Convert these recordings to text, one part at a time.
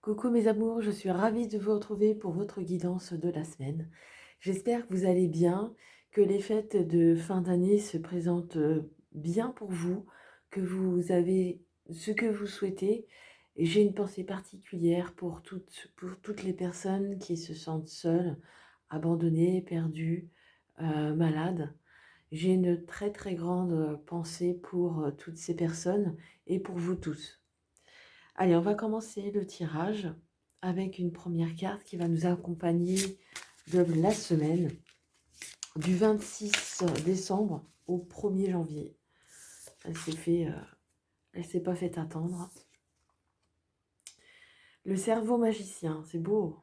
Coucou mes amours, je suis ravie de vous retrouver pour votre guidance de la semaine. J'espère que vous allez bien, que les fêtes de fin d'année se présentent bien pour vous, que vous avez ce que vous souhaitez. Et j'ai une pensée particulière pour toutes les personnes qui se sentent seules, abandonnées, perdues, malades. J'ai une très très grande pensée pour toutes ces personnes et pour vous tous. Allez, on va commencer le tirage avec une première carte qui va nous accompagner de la semaine du 26 décembre au 1er janvier. Elle s'est pas fait attendre. Le cerveau magicien, c'est beau.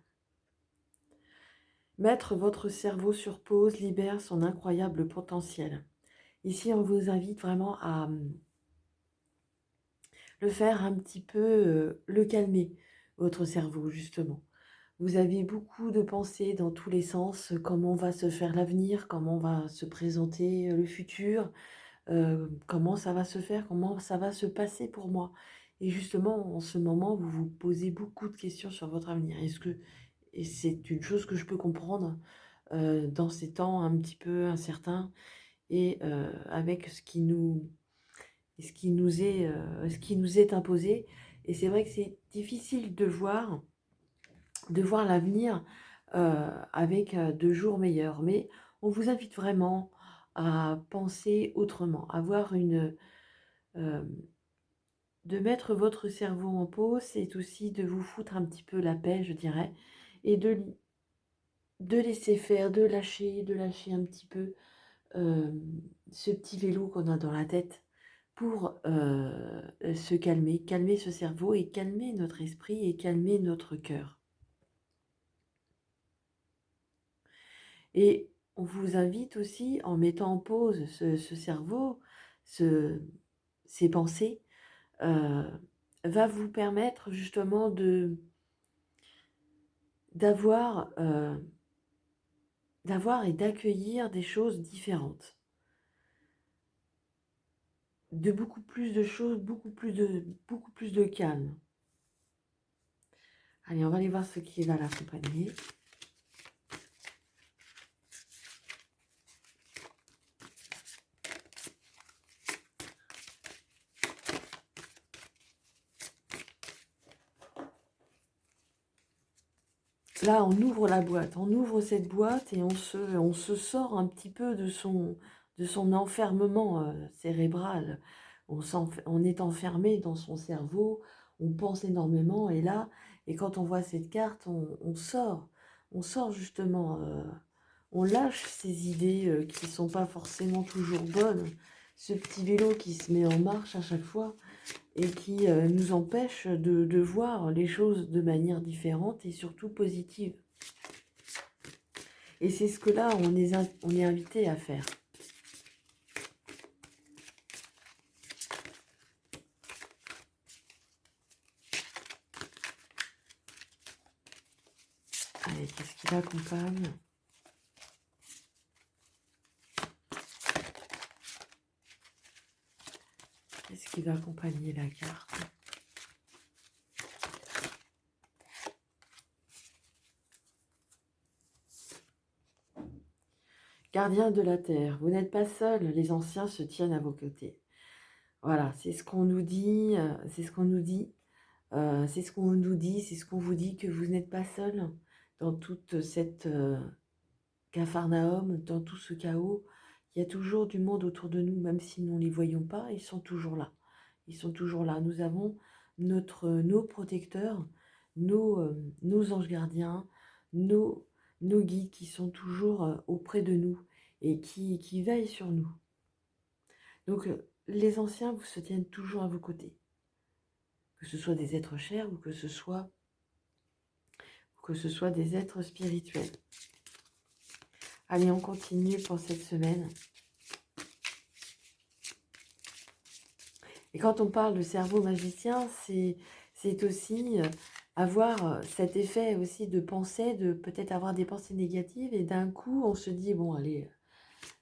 Mettre votre cerveau sur pause libère son incroyable potentiel. Ici, on vous invite vraiment à le faire un petit peu, le calmer, votre cerveau, justement. Vous avez beaucoup de pensées dans tous les sens, comment va se faire l'avenir, comment va se présenter le futur, comment ça va se faire, comment ça va se passer pour moi. Et justement, en ce moment, vous vous posez beaucoup de questions sur votre avenir. Et c'est une chose que je peux comprendre dans ces temps un petit peu incertains et avec ce qui nous est imposé. Et c'est vrai que c'est difficile de voir l'avenir avec de jours meilleurs. Mais on vous invite vraiment à penser autrement, euh, de mettre votre cerveau en pause, c'est aussi de vous foutre un petit peu la paix, je dirais, et de laisser faire, de lâcher un petit peu euh, ce petit vélo qu'on a dans la tête pour se calmer, calmer ce cerveau et calmer notre esprit et calmer notre cœur. Et on vous invite aussi, en mettant en pause ce cerveau, ces pensées, euh, va vous permettre justement d'avoir d'avoir et d'accueillir des choses différentes. De beaucoup plus de choses, beaucoup plus de calme. Allez, on va aller voir ce qui va l'accompagner. Là, on ouvre la boîte, on ouvre cette boîte et on se sort un petit peu de son enfermement cérébral. On est enfermé dans son cerveau, on pense énormément et quand on voit cette carte, on sort justement, on lâche ces idées qui ne sont pas forcément toujours bonnes, ce petit vélo qui se met en marche à chaque fois et qui nous empêche de voir les choses de manière différente et surtout positive. Et c'est ce que là, on est invité à faire. Allez, qu'est-ce qui l'accompagne ? Qu'est-ce qui va accompagner la carte ? Gardien de la terre, vous n'êtes pas seul, les anciens se tiennent à vos côtés. Voilà, c'est ce qu'on nous dit, c'est ce qu'on nous dit, c'est ce qu'on nous dit, c'est ce qu'on vous dit, que vous n'êtes pas seul dans toute cette capharnaüm, dans tout ce chaos. Il y a toujours du monde autour de nous, même si nous ne les voyons pas, ils sont toujours là. Ils sont toujours là. Nous avons nos protecteurs, nos anges gardiens, nos, nos guides qui sont toujours auprès de nous et qui veillent sur nous. Donc, les anciens vous se tiennent toujours à vos côtés. Que ce soit des êtres chers ou que ce soit des êtres spirituels. Allez, on continue pour cette semaine. Et quand on parle de cerveau magicien, c'est aussi avoir cet effet aussi de pensée, de peut-être avoir des pensées négatives et d'un coup on se dit bon allez,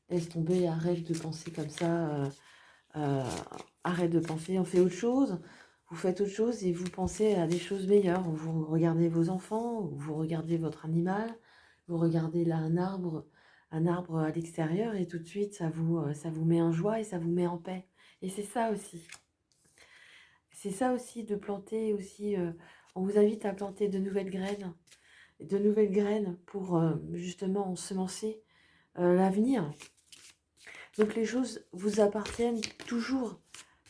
laisse tomber, arrête de penser comme ça, arrête de penser, on fait autre chose, vous faites autre chose et vous pensez à des choses meilleures. Vous regardez vos enfants, ou vous regardez votre animal, vous regardez là un arbre à l'extérieur et tout de suite ça vous met en joie et ça vous met en paix. Et c'est ça aussi. C'est ça aussi de planter aussi. On vous invite à planter de nouvelles graines pour justement ensemencer l'avenir. Donc les choses vous appartiennent toujours,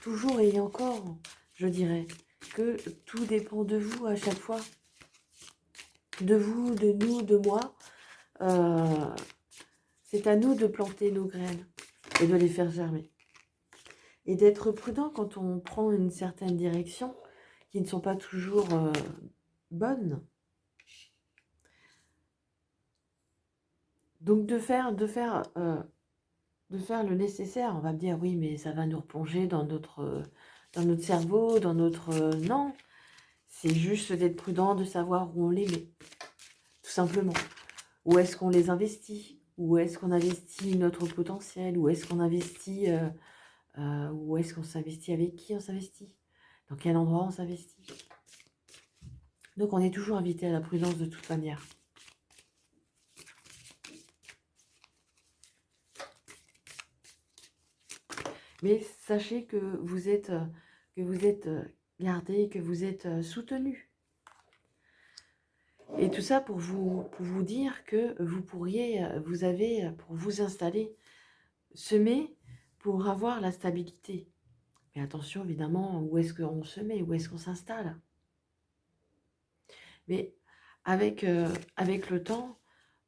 toujours et encore, je dirais, que tout dépend de vous à chaque fois. De vous, de nous, de moi. C'est à nous de planter nos graines et de les faire germer. Et d'être prudent quand on prend une certaine direction qui ne sont pas toujours bonnes. Donc de faire le nécessaire. On va me dire, oui, mais ça va nous replonger dans notre cerveau, dans notre... non, c'est juste d'être prudent, de savoir où on les met, tout simplement. Où est-ce qu'on les investit? Où est-ce qu'on investit notre potentiel? Où est-ce qu'on investit... où est-ce qu'on s'investit? Avec qui on s'investit? Dans quel endroit on s'investit? Donc on est toujours invité à la prudence de toute manière. Mais sachez que vous êtes gardé, que vous êtes soutenu. Et tout ça pour vous dire que vous avez, pour vous installer, semer pour avoir la stabilité. Mais attention, évidemment, où est-ce qu'on se met, où est-ce qu'on s'installe. Mais avec le temps,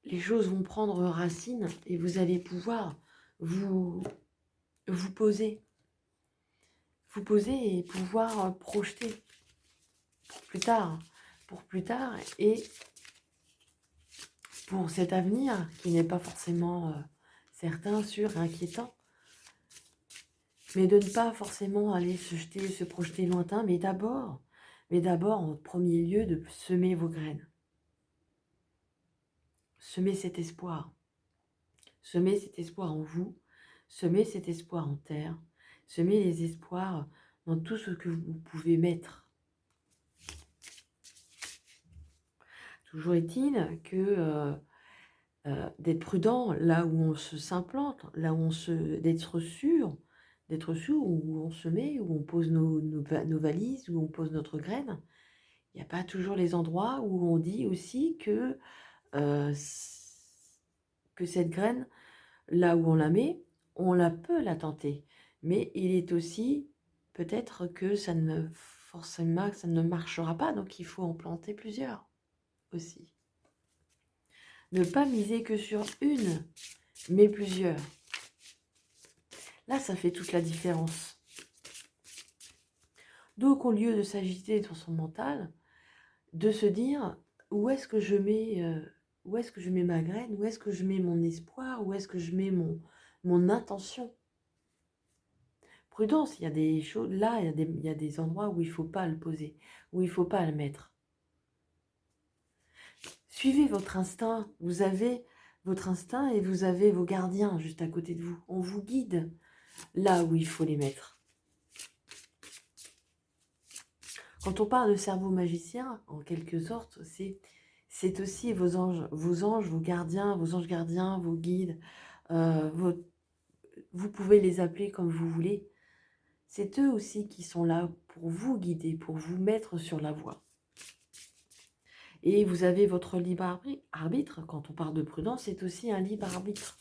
les choses vont prendre racine et vous allez pouvoir vous poser. Vous poser et pouvoir projeter pour plus tard et pour cet avenir qui n'est pas forcément certain, sûr, inquiétant. Mais de ne pas forcément aller se projeter lointain, mais d'abord, en premier lieu, de semer vos graines. Semer cet espoir. Semer cet espoir en vous, semer cet espoir en terre, semer les espoirs dans tout ce que vous pouvez mettre. Toujours est-il que d'être prudent là où on s'implante, là où d'être sûr où on se met, où on pose nos valises, où on pose notre graine. Il n'y a pas toujours les endroits où on dit aussi que cette graine, là où on la met, peut la tenter. Mais il est aussi peut-être que ça ne marchera pas, donc il faut en planter plusieurs aussi. Ne pas miser que sur une, mais plusieurs. Là, ça fait toute la différence. Donc, au lieu de s'agiter dans son mental, de se dire où est-ce que je mets ma graine, où est-ce que je mets mon espoir, où est-ce que je mets mon intention. Prudence, il y a des choses, là, il y a des endroits où il ne faut pas le poser, où il ne faut pas le mettre. Suivez votre instinct, vous avez votre instinct et vous avez vos gardiens juste à côté de vous. On vous guide là où il faut les mettre. Quand on parle de cerveau magicien, en quelque sorte, c'est aussi vos anges, vos gardiens, vos anges gardiens, vos guides. Vous pouvez les appeler comme vous voulez. C'est eux aussi qui sont là pour vous guider, pour vous mettre sur la voie. Et vous avez votre libre arbitre. Quand on parle de prudence, c'est aussi un libre arbitre.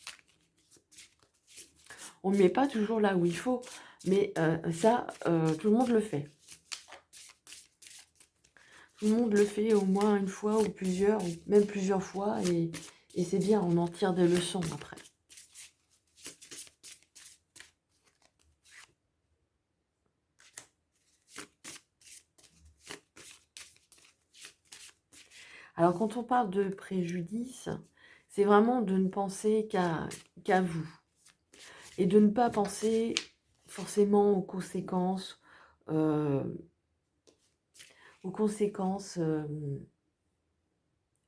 On ne met pas toujours là où il faut, mais tout le monde le fait. Tout le monde le fait au moins une fois ou plusieurs, ou même plusieurs fois, et c'est bien, on en tire des leçons après. Alors, quand on parle de préjudice, c'est vraiment de ne penser qu'à vous. Et de ne pas penser forcément aux conséquences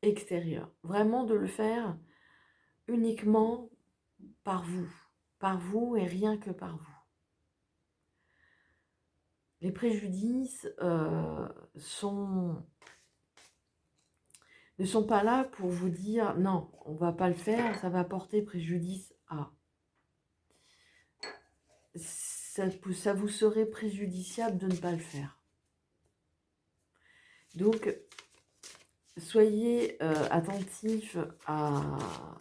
extérieures. Vraiment de le faire uniquement par vous et rien que par vous. Les préjudices ne sont pas là pour vous dire non, on va pas le faire, ça va porter préjudice à. Ça vous serait préjudiciable de ne pas le faire. Donc, soyez attentif à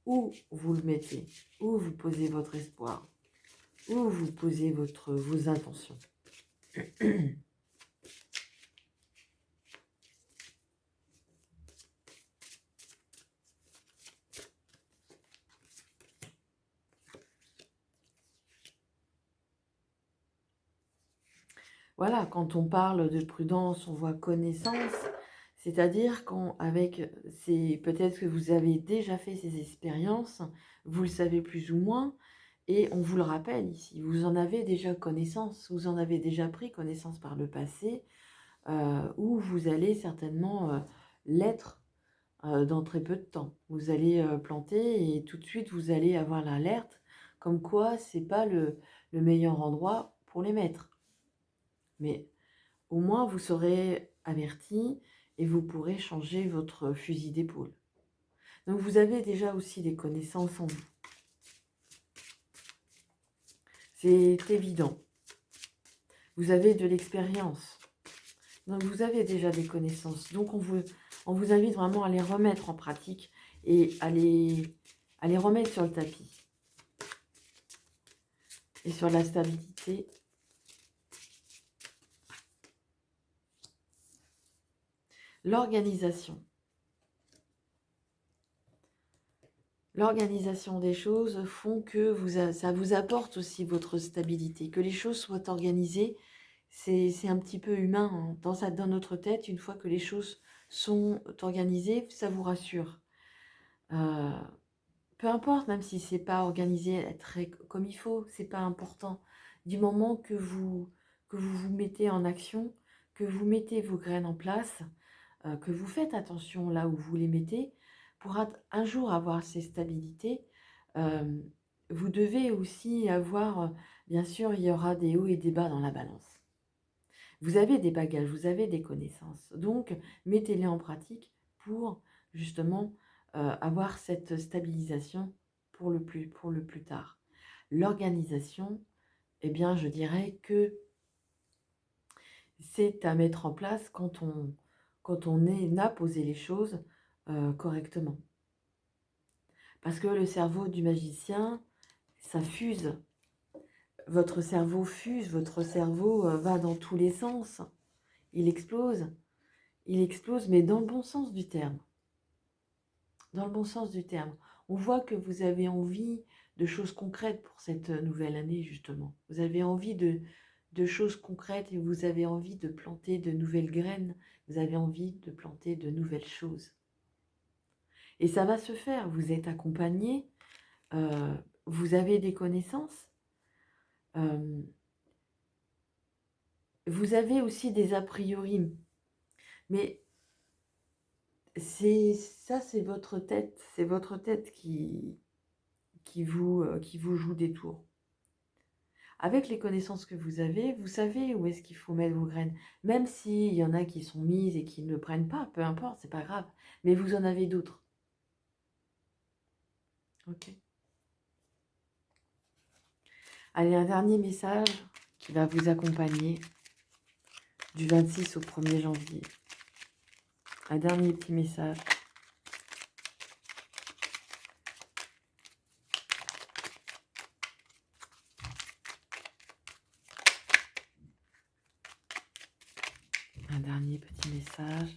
où vous le mettez, où vous posez votre espoir, où vous posez vos intentions. Voilà, quand on parle de prudence, on voit connaissance, c'est-à-dire peut-être que vous avez déjà fait ces expériences, vous le savez plus ou moins, et on vous le rappelle ici, vous en avez déjà connaissance, vous en avez déjà pris connaissance par le passé, où vous allez certainement l'être dans très peu de temps. Vous allez planter et tout de suite vous allez avoir l'alerte, comme quoi c'est pas le meilleur endroit pour les mettre. Mais au moins, vous serez averti et vous pourrez changer votre fusil d'épaule. Donc, vous avez déjà aussi des connaissances en vous. C'est évident. Vous avez de l'expérience. Donc, vous avez déjà des connaissances. Donc, on vous invite vraiment à les remettre en pratique et à les remettre sur le tapis. Et sur la stabilité. L'organisation. L'organisation des choses font que ça vous apporte aussi votre stabilité. Que les choses soient organisées, c'est un petit peu humain, hein. Dans notre tête, une fois que les choses sont organisées, ça vous rassure. Peu importe, même si c'est pas organisé comme il faut, c'est pas important. Du moment que vous mettez en action, que vous mettez vos graines en place, que vous faites attention là où vous les mettez, pour un jour avoir ces stabilités, vous devez aussi avoir, bien sûr, il y aura des hauts et des bas dans la balance. Vous avez des bagages, vous avez des connaissances, donc mettez-les en pratique pour justement avoir cette stabilisation pour le plus tard. L'organisation, eh bien, je dirais que c'est à mettre en place quand on a posé les choses correctement. Parce que le cerveau du magicien, ça fuse. Votre cerveau fuse, votre cerveau va dans tous les sens. Il explose, mais dans le bon sens du terme. Dans le bon sens du terme. On voit que vous avez envie de choses concrètes pour cette nouvelle année, justement. Vous avez envie de choses concrètes et vous avez envie de planter de nouvelles graines. Vous avez envie de planter de nouvelles choses. Et ça va se faire. Vous êtes accompagné. Vous avez des connaissances. Vous avez aussi des a priori. Mais c'est votre tête. C'est votre tête qui vous joue des tours. Avec les connaissances que vous avez, vous savez où est-ce qu'il faut mettre vos graines. Même s'il y en a qui sont mises et qui ne prennent pas, peu importe, c'est pas grave. Mais vous en avez d'autres. Ok. Allez, un dernier message qui va vous accompagner du 26 au 1er janvier. Un dernier petit message. Un dernier petit message.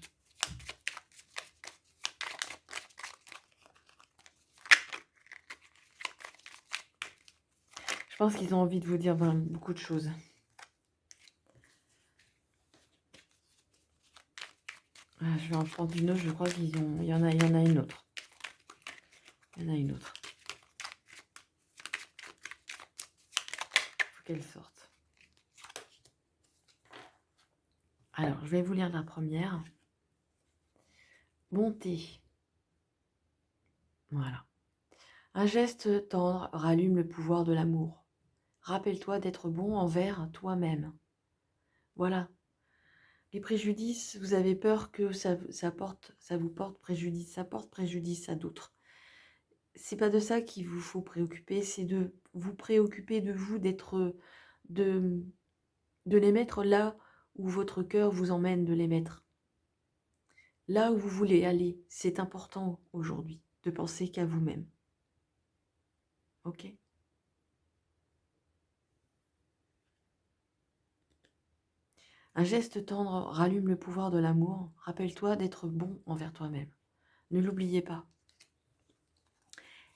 Je pense qu'ils ont envie de vous dire beaucoup de choses. Ah, je vais en prendre une autre, je crois il y en a une autre. Il y en a une autre. Il faut qu'elle sorte. Alors, je vais vous lire la première. Bonté. Voilà. Un geste tendre rallume le pouvoir de l'amour. Rappelle-toi d'être bon envers toi-même. Voilà. Les préjudices, vous avez peur que ça vous porte préjudice, ça porte préjudice à d'autres. C'est pas de ça qu'il vous faut préoccuper, c'est de vous préoccuper de vous, de, de les mettre là où votre cœur vous emmène de les mettre. Là où vous voulez aller, c'est important aujourd'hui de penser qu'à vous-même. Ok? Un geste tendre rallume le pouvoir de l'amour. Rappelle-toi d'être bon envers toi-même. Ne l'oubliez pas.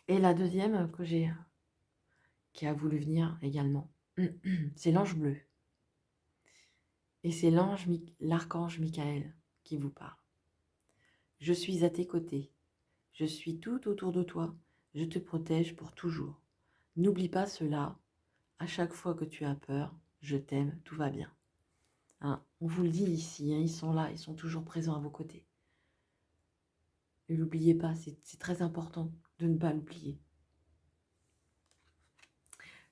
Et la deuxième qui a voulu venir également, c'est l'ange bleu. Et c'est l'archange Michael qui vous parle. Je suis à tes côtés. Je suis tout autour de toi. Je te protège pour toujours. N'oublie pas cela. À chaque fois que tu as peur, je t'aime, tout va bien. Hein, on vous le dit ici, hein, ils sont là, ils sont toujours présents à vos côtés. Ne l'oubliez pas, c'est très important de ne pas l'oublier.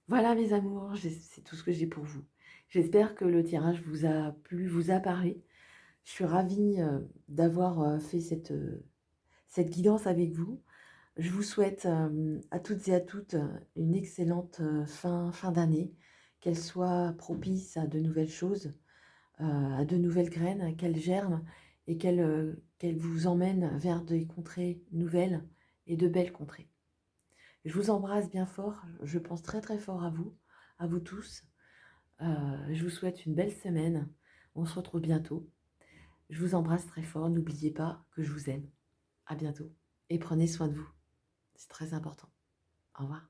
Voilà mes amours, c'est tout ce que j'ai pour vous. J'espère que le tirage vous a plu, vous a parlé. Je suis ravie d'avoir fait cette guidance avec vous. Je vous souhaite à toutes et à toutes une excellente fin d'année, qu'elle soit propice à de nouvelles choses, à de nouvelles graines, qu'elle germe et qu'elle vous emmène vers des contrées nouvelles et de belles contrées. Je vous embrasse bien fort, je pense très très fort à vous tous. Je vous souhaite une belle semaine, on se retrouve bientôt. Je vous embrasse très fort, n'oubliez pas que je vous aime. À bientôt et prenez soin de vous, c'est très important. Au revoir.